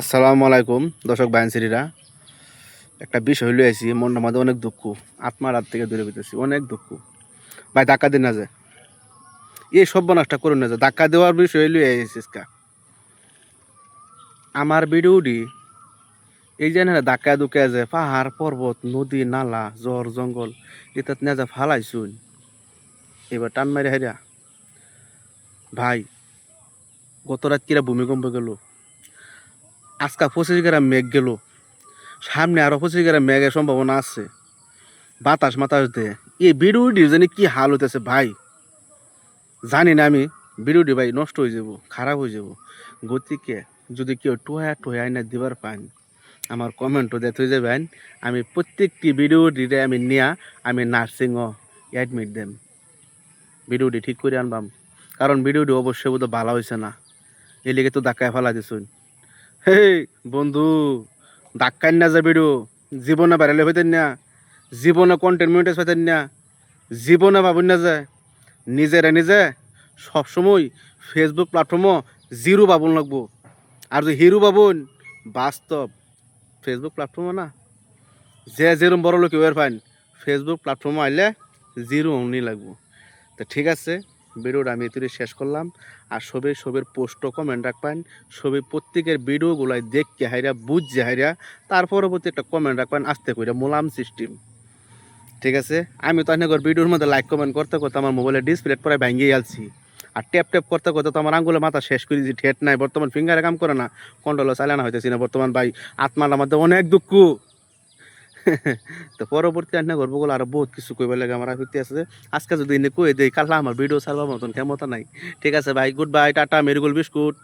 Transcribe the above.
আসসালামু আলাইকুম দর্শক বায়ানসিরা। একটা বিষয় হইলে আইসি, মনটা মধ্যে অনেক দুঃখ, আত্মার হাত থেকে দূরে পেতেছি, অনেক দুঃখ। ভাই ধাক্কা দিন না যে, এই সর্বনাশটা করুন না যে, ধাক্কা দেওয়ার বিষয় হইলে আইসিস কা আমার ভিডিওটি এই যে না ধাক্কা দুকে যে পাহাড় পর্বত নদী নালা জ্বর জঙ্গল এটাত না যে ফালাইছুন, এবার টান মারি হাইরা ভাই। গত রাত কিরা ভূমিকম্প গেল, আজকা 25 গ্রাম মেঘ গেল, সামনে আরো 25 গ্রাম মেঘের সম্ভাবনা আছে। বাতাস মাতাস দে এই ভিডিওটি জানি কি হাল হইতেছে ভাই, জানি না আমি। ভিডিওটি ভাই নষ্ট হয়ে যাব, খারাপ হয়ে যাব। গতিকে যদি কেউ টোয়া আইনা দিবার পান, আমার কমেন্টও দিতে হয়ে যাবেন। আমি প্রত্যেকটি ভিডিওটিতে আমি নিয়া আমি নার্সিংও অ্যাডমিট দেম, ভিডিওটি ঠিক করে আনবাম। কারণ ভিডিওটি অবশ্যই বোধ ভালো হয়েছে না, এই লেগে তো ধাক্কায় ফেলা দিছুন। হে বন্ধু, ধাক্কাই না যা ভিডিও, জীবনে বাড়ালে হইতেন না, জীবনে কন্টেন্ট মনিটাইজ হইতেন না, জীবনে ভাবুন না যায় নিজে সবসময় ফেসবুক প্ল্যাটফর্মও জিরো পাবন লাগবো। আর যে হিরো পাবন বাস্তব ফেসবুক প্ল্যাটফর্মও না, যে যেরম বড় লোক এবার ফাইন ফেসবুক প্ল্যাটফর্মে আইলে জিরো অনলি লাগবো। তো ঠিক আছে, ভিডিওটা আমি এতুরে শেষ করলাম। আর সবের পোস্টও কমেন্ট রাখবেন, প্রত্যেকের ভিডিওগুলাই দেখকে হাইরা বুঝছে হাইরা তার পরবর্তী একটা কমেন্ট রাখবেন আস্তে করে মোলাম সিস্টেম। ঠিক আছে, আমি তো অনেক ভিডিওর মধ্যে লাইক কমেন্ট করতে করতে আমার মোবাইলের ডিসপ্লে পরে ভেঙে আলছি। আর ট্যাপ করতে করতে তো আমার আঙ্গুলে মাথা শেষ করে দিয়েছি, ঠেট নাই বর্তমান, ফিঙ্গারে কাম করে না, কন্ট্রোলও চালানো হইতেছি না বর্তমান ভাই। আত্মার মধ্যে অনেক দুঃখ। তো পরবর্তী রান্না করবো বলে আরো বহুত কিছু কইবার লাগে আমার হইতে আছে। আজকে যদি এনে কই দেই, কাল আমার ভিডিও ছাড়বার মতন ক্ষমতা নাই। ঠিক আছে ভাই, good bye, tata, marigold biscuit.